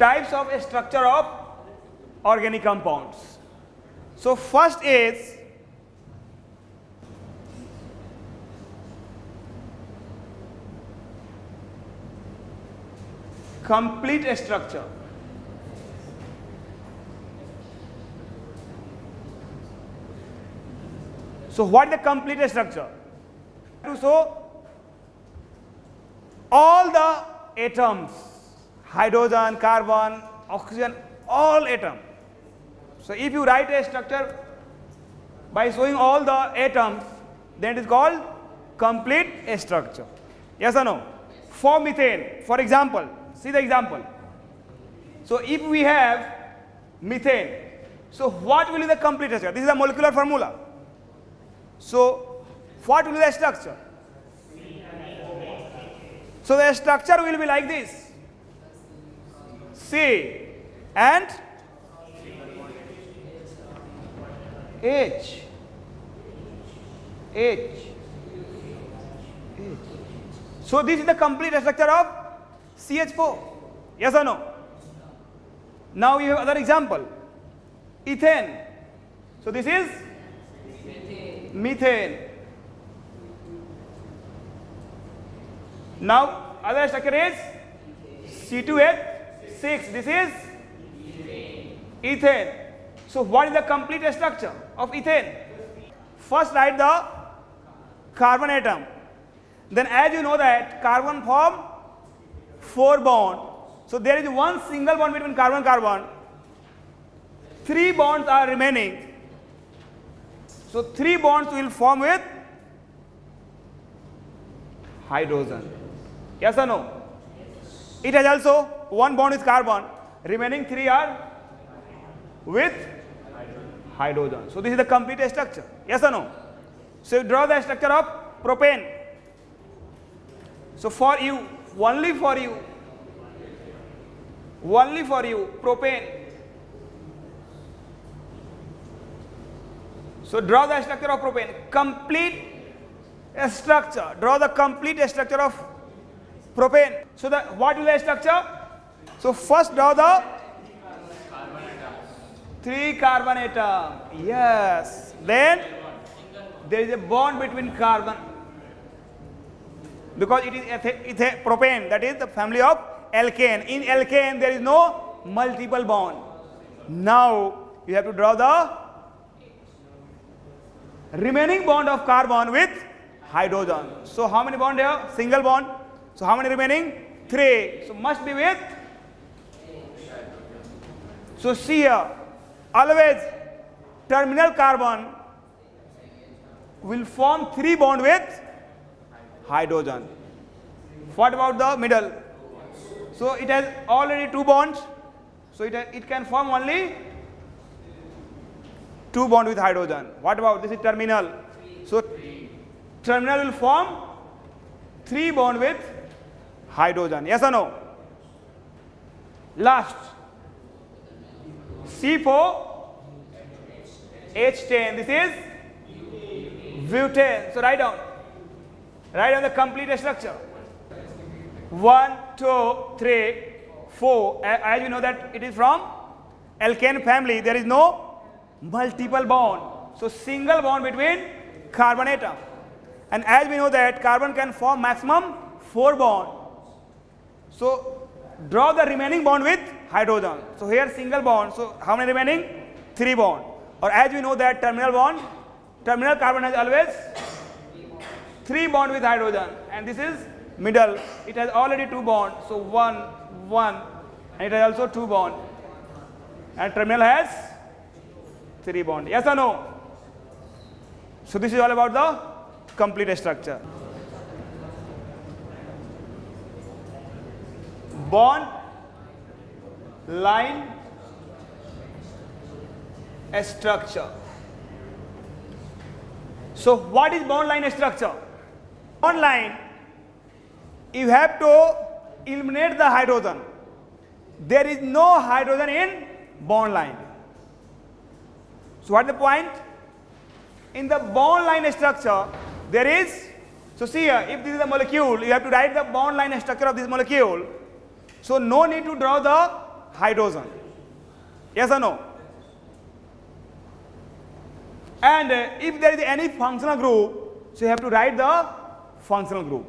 types of structure of organic compounds. So first is complete structure. So what is the complete structure? So all the atoms, hydrogen, carbon, oxygen, all atoms. So if you write a structure by showing all the atoms, then it is called complete structure. Yes or no? For methane, for example, see the example. So if we have methane, so what will be the complete structure? This is a molecular formula. So what will be the structure? So the structure will be like this. C and H. So this is the complete structure of CH4. Yes or no? Now you have other example. Ethane. So this is methane. Now other structure is C2H6. This is ethane. So what is the complete structure of ethane? First write the carbon atom. Then as you know that carbon form 4 bonds. So there is one single bond between carbon-carbon. 3 bonds are remaining. So 3 bonds will form with hydrogen. Yes or no? It has also 1 bond with carbon. Remaining 3 are with hydrogen. So this is the complete structure. Yes or no? So you draw the structure of propane. So for you, only for you, propane. So draw the structure of propane. Complete structure. Draw the complete structure of propane. So what is the structure? So first draw the 3 carbon atom. Yes. Then there is a bond between carbon. Because it is propane, that is the family of alkane. In alkane there is no multiple bond. Now you have to draw the remaining bond of carbon with hydrogen. So how many bond here? Single bond. So how many remaining? 3. So must be with. So see here, always terminal carbon will form 3 bond with hydrogen. What about the middle? So it has already 2 bonds. So it can form only 2 bond with hydrogen. What about this is terminal? So terminal will form 3 bond with hydrogen. Yes or no? Last, C4H10. This is butane. So write down the complete structure. 1, 2, 3, 4. As you know that it is from alkane family, there is no multiple bond. So single bond between carbon atom. And as we know that carbon can form maximum 4 bond. So draw the remaining bond with hydrogen. So here single bond. So how many remaining? 3 bond. Or as we know that terminal carbon has always 3 bond with hydrogen. And this is middle. It has already 2 bond. So 1, 1. And it has also 2 bond. And terminal has 3 bond. Yes or no? So this is all about the complete structure. Bond line structure. So what is bond line structure? Bond line, you have to eliminate the hydrogen. There is no hydrogen in bond line. So what is the point? In the bond line structure, there is, so see here, if this is a molecule, you have to write the bond line structure of this molecule. So no need to draw the hydrogen. Yes or no? And if there is any functional group, so you have to write the functional group.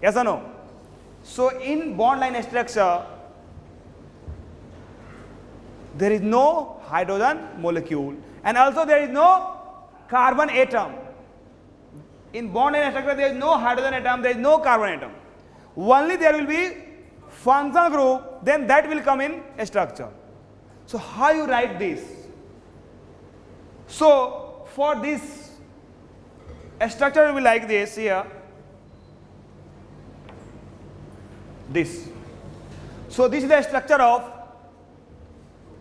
Yes or no? So in bond line structure, there is no hydrogen molecule, and also there is no carbon atom. In bond line structure, there is no hydrogen atom, there is no carbon atom. Only there will be functional group, then that will come in a structure. So how you write this? So for this, a structure will be like this here. This. So this is the structure of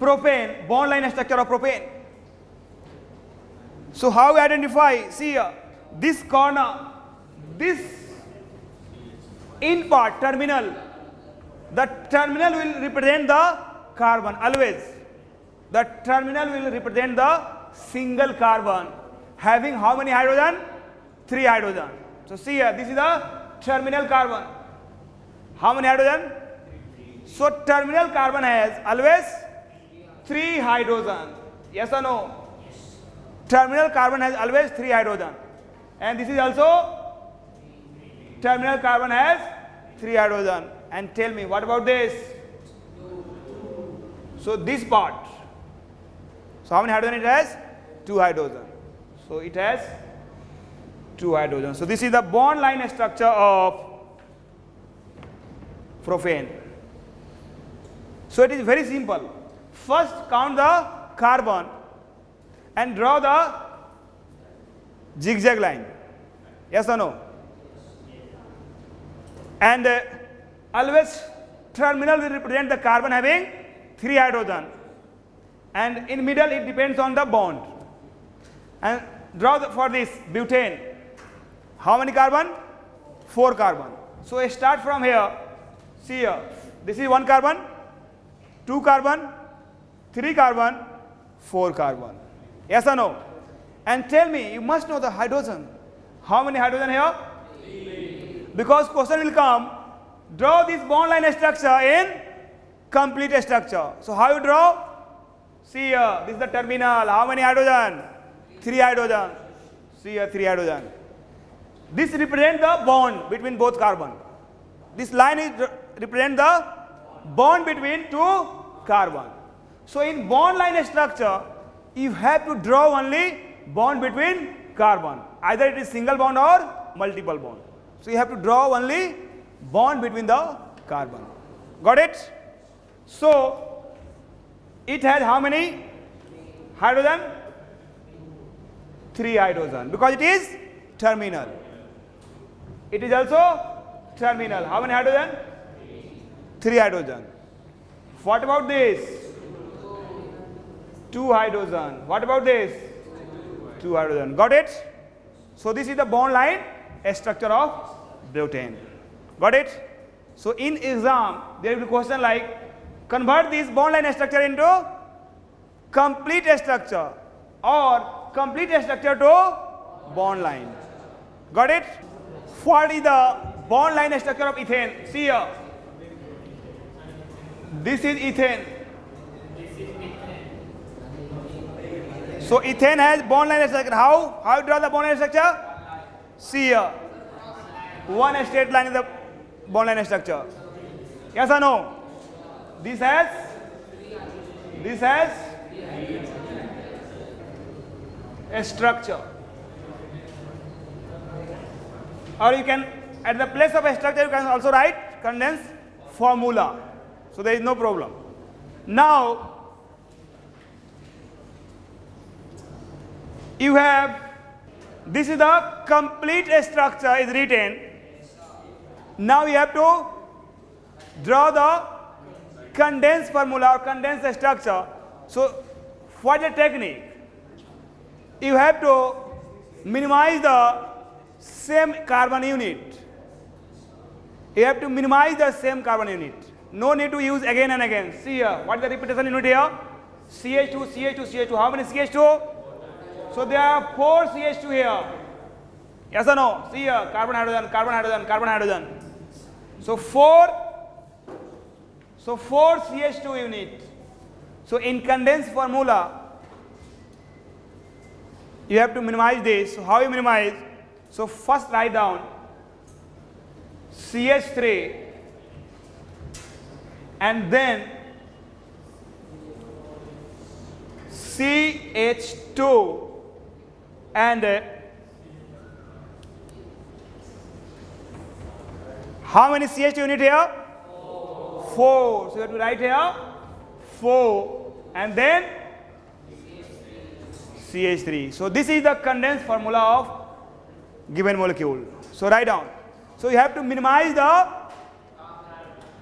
propane, bond line structure of propane. So how we identify? See here, this corner, this in part terminal, the terminal will represent the carbon always. The terminal will represent the single carbon having how many hydrogen? 3 hydrogen. So see here, this is the terminal carbon. How many hydrogen? So terminal carbon has always 3 hydrogen. Yes or no? Terminal carbon has always 3 hydrogen. And this is also terminal carbon has 3 hydrogen. And tell me, what about this? So this part. So how many hydrogen it has? 2 hydrogen. So it has 2 hydrogen. So this is the bond line structure of propane. So it is very simple. First count the carbon and draw the zigzag line. Yes or no? And always terminal will represent the carbon having 3 hydrogen, and in middle it depends on the bond. And draw for this butane. How many carbon? 4 carbon. So I start from here. See here, this is 1 carbon, 2 carbon, 3 carbon, 4 carbon. Yes or no? And tell me, you must know the hydrogen. How many hydrogen here? 3. Because question will come, draw this bond line structure in complete structure. So how you draw? See here, this is the terminal. How many hydrogen? 3 hydrogen. See here, 3 hydrogen. This represents the bond between both carbon. This line is represent the bond between 2 carbon. So in bond line structure, you have to draw only bond between carbon. Either it is single bond or multiple bond. So you have to draw only bond between the carbon. Got it? So it has how many hydrogen? 3 hydrogen, because it is terminal. It is also terminal. How many hydrogen? 3 hydrogen. What about this? 2 hydrogen. What about this? 2 hydrogen. Got it? So this is the bond line structure of butane. Got it? So in exam, there will be question like, convert this bond line structure into complete structure or complete structure to bond line. Got it? What is the bond line structure of ethane? See here. This is ethane. So ethane has bond line structure. How? How you draw the bond line structure? See here. One straight line is the bond line structure. Yes or no? This has a structure. Or you can, at the place of a structure, you can also write condensed formula. So there is no problem. Now, you have, this is the complete structure is written. Now you have to draw the condensed formula or condensed structure. So what is the technique? You have to minimize the same carbon unit. You have to minimize the same carbon unit. No need to use again and again. See here, what is the repetition unit here? CH2, CH2, CH2. How many CH2? So there are 4 CH2 here. Yes or no? See here, carbon, hydrogen, carbon, hydrogen, carbon, hydrogen. So 4 So 4 CH2 unit. So in condensed formula, you have to minimize this. So how you minimize? So first write down CH3 and then CH2 and how many CH2 unit here? 4. So you have to write here 4 and then CH3. So this is the condensed formula of given molecule. So write down. So you have to minimize the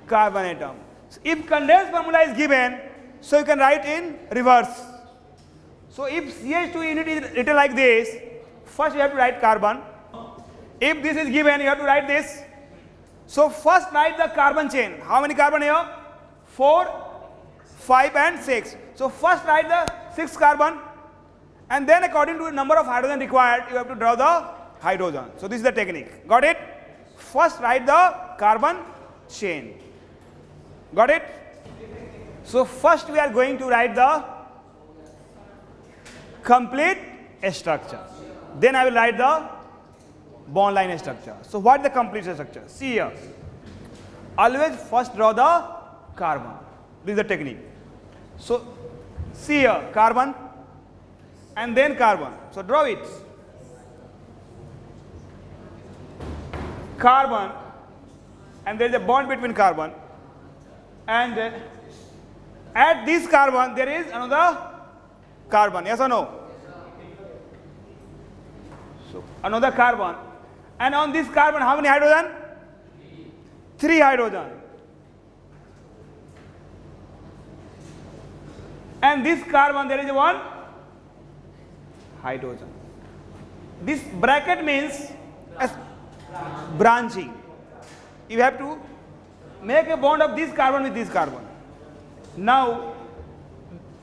carbon atom. So if condensed formula is given, so you can write in reverse. So if CH2 unit is written like this, first you have to write carbon. If this is given, you have to write this. So first write the carbon chain. How many carbon here? 4, 5 and 6. So first write the 6 carbon and then according to the number of hydrogen required, you have to draw the hydrogen. So this is the technique. Got it? First write the carbon chain. Got it? So first we are going to write the complete structure. Then I will write the bond line structure. So what is the complete structure? See here. Always first draw the carbon. This is the technique. So see here, carbon and then carbon. So draw it. Carbon and there is a bond between carbon and at this carbon there is another carbon. Yes or no? So another carbon. And on this carbon, how many hydrogen? 3 hydrogen. And this carbon, there is 1 hydrogen. This bracket means branching. You have to make a bond of this carbon with this carbon. Now,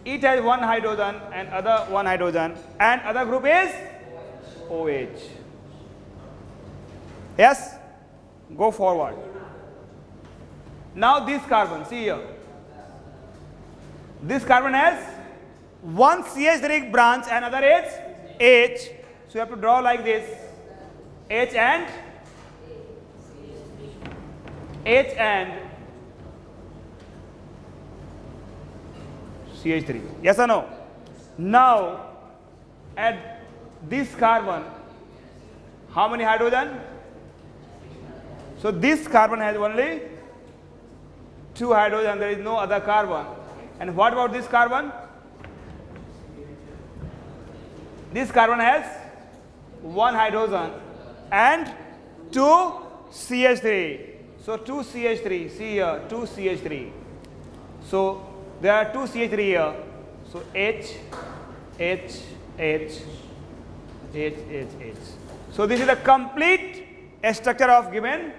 it has 1 hydrogen and other 1 hydrogen and other group is OH. Yes? Go forward. Now this carbon, see here. This carbon has 1 CH3 branch and other is H. So you have to draw like this. H and CH3. Yes or no? Now at this carbon, how many hydrogen? So this carbon has only 2 hydrogen, there is no other carbon. And what about this carbon? This carbon has 1 hydrogen and 2 CH3. So 2 CH3, see here, 2 CH3. So there are 2 CH3 here. So H, H, H, H, H, H. So this is the complete structure of given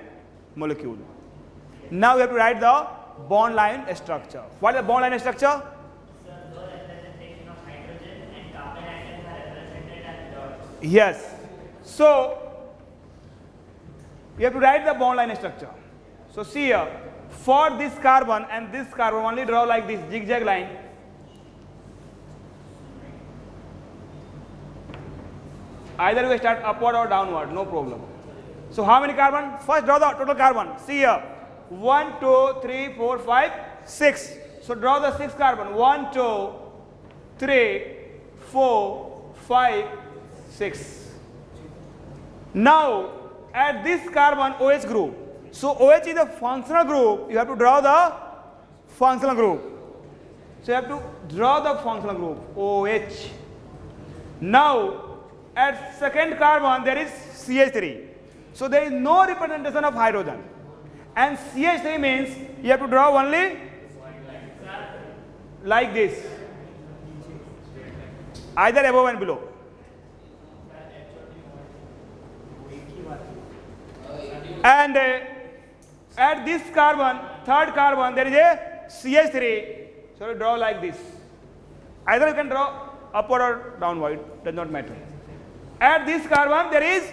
molecule. Now we have to write the bond line structure. What is the bond line structure? Yes. So you have to write the bond line structure. So see here, for this carbon and this carbon, only draw like this zigzag line. Either we start upward or downward, no problem. So how many carbon? First draw the total carbon. See here, 1, 2, 3, 4, 5, 6. So draw the 6 carbon. 1, 2, 3, 4, 5, 6. Now at this carbon OH group. So OH is a functional group. You have to draw the functional group. So you have to draw the functional group OH. Now at second carbon there is CH3. So there is no representation of hydrogen. And CH3 means you have to draw only like this, either above and below. And at this carbon, third carbon, there is a CH3. So you draw like this. Either you can draw upward or downward, it does not matter. At this carbon, there is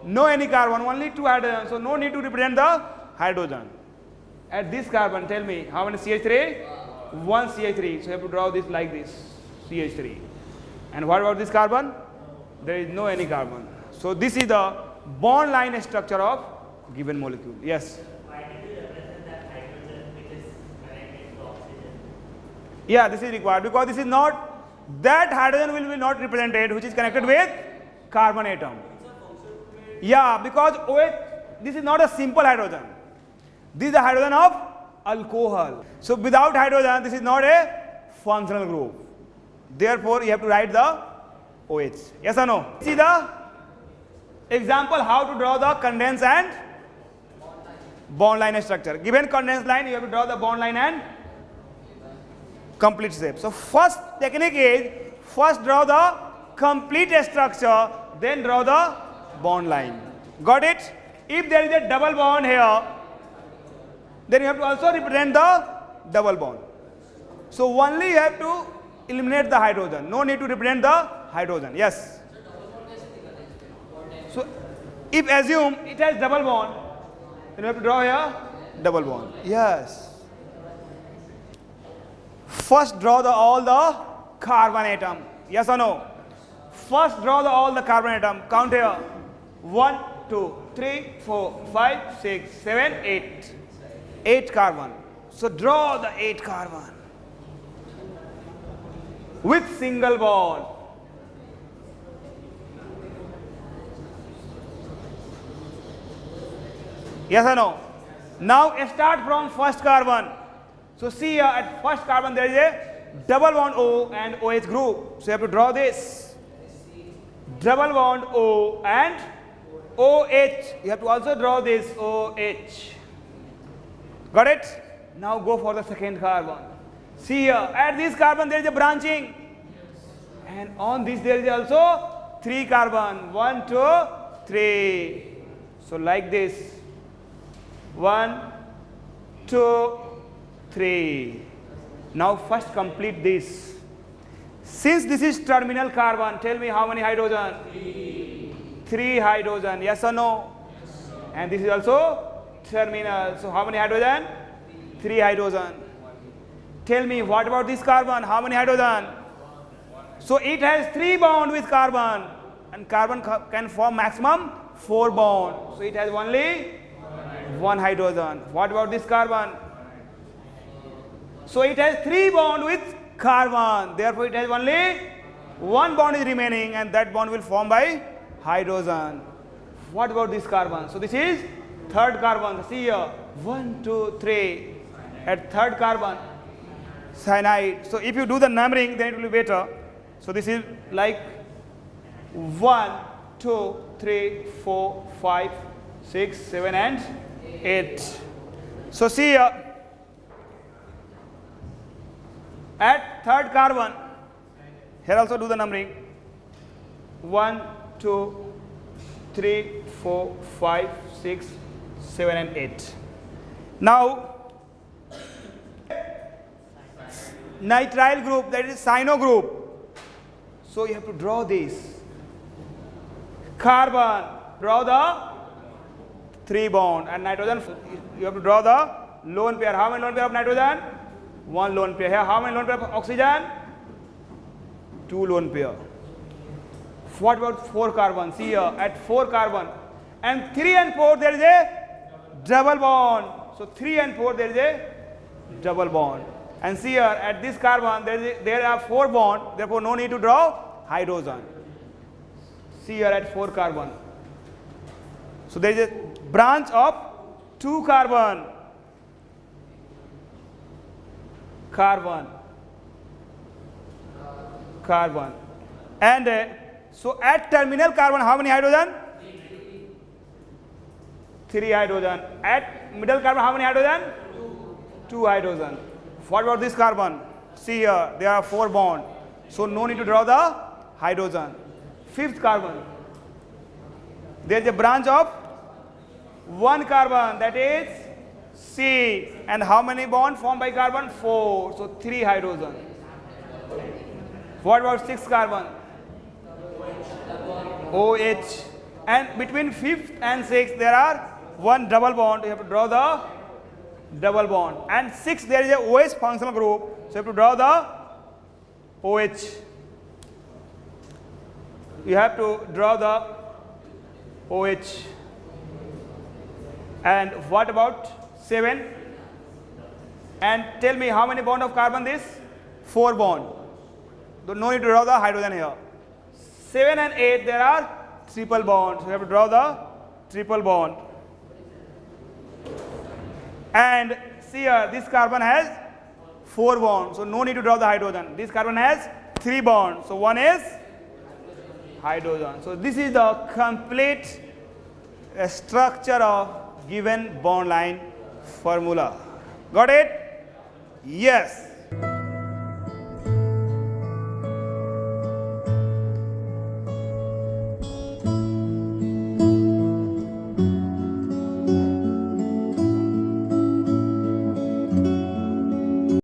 no any carbon, only 2 hydrogen. So no need to represent the hydrogen. At this carbon, tell me, how many CH3? 1 CH3. So you have to draw this like this, CH3. And what about this carbon? There is no any carbon. So this is the bond line structure of given molecule. Yes? Why did you represent that hydrogen which is connected to oxygen? Yeah, this is required because this is not, that hydrogen will be not represented which is connected with carbon atom. Yeah, because OH, this is not a simple hydrogen. This is the hydrogen of alcohol. So without hydrogen, this is not a functional group. Therefore, you have to write the OH. Yes or no? See the example how to draw the condensed and bond line structure. Given condensed line, you have to draw the bond line and complete shape. So first technique is, first draw the complete structure, then draw the bond line. Got it? If there is a double bond here, then you have to also represent the double bond. So only you have to eliminate the hydrogen. No need to represent the hydrogen. Yes? So if assume it has double bond, then you have to draw here double bond. Yes. First draw all the carbon atom. Yes or no? First draw all the carbon atom. Count here. 1, 2, 3, 4, 5, 6, 7, 8. 8 carbon. So draw the 8 carbon with single bond. Yes or no? Now start from first carbon. So see here at first carbon there is a double bond O and OH group. So you have to draw this. Double bond O and OH. You have to also draw this OH. Got it? Now go for the second carbon. See here, at this carbon there is a branching. And on this there is also 3 carbon. 1, 2, 3. So like this. 1, 2, 3. Now first complete this. Since this is terminal carbon, tell me how many hydrogen? 3 hydrogen. Yes or no? Yes. And this is also terminal. So how many hydrogen? 3 hydrogen. Tell me what about this carbon? How many hydrogen? So it has 3 bond with carbon. And carbon can form maximum 4 bond. So it has only 1 hydrogen. What about this carbon? So it has 3 bond with carbon. Therefore it has only 1 bond is remaining and that bond will form by hydrogen. What about this carbon? So this is third carbon. See here. 1, 2, 3. At third carbon, cyanide. So if you do the numbering, then it will be better. So this is like 1, 2, 3, 4, 5, 6, 7 and 8. So see here. At third carbon, here also do the numbering. 1, 2, 3, 4, 5, 6, 7 and 8. Now, nitrile group, that is cyano group. So you have to draw this. Carbon, draw the 3 bond, and nitrogen, you have to draw the lone pair. How many lone pair of nitrogen? 1 lone pair. Here, how many lone pair of oxygen? 2 lone pair. What about 4 carbon? See here, at 4 carbon. And 3 and 4, there is a double bond. So 3 and 4, there is a double bond. And see here, at this carbon, there are 4 bonds. Therefore, no need to draw hydrogen. See here at 4 carbon. So there is a branch of 2 carbon. Carbon. Carbon. And so at terminal carbon, how many hydrogen? 3 hydrogen. At middle carbon, how many hydrogen? 2 hydrogen. What about this carbon? See here, there are 4 bonds. So no need to draw the hydrogen. 5th carbon. There is a branch of 1 carbon, that is C. And how many bonds formed by carbon? 4. So 3 hydrogen. What about 6th carbon? OH. And between 5th and 6th, there are 1 double bond. You have to draw the double bond. And 6, there is a OH functional group. So you have to draw the OH. You have to draw the OH. And what about 7? And tell me how many bond of carbon this? 4 bond. No need to draw the hydrogen here. 7 and 8, there are triple bonds. So you have to draw the triple bond. And see here, this carbon has 4 bonds. So no need to draw the hydrogen. This carbon has 3 bonds. So one is hydrogen. So this is the complete structure of given bond line formula. Got it? Yes.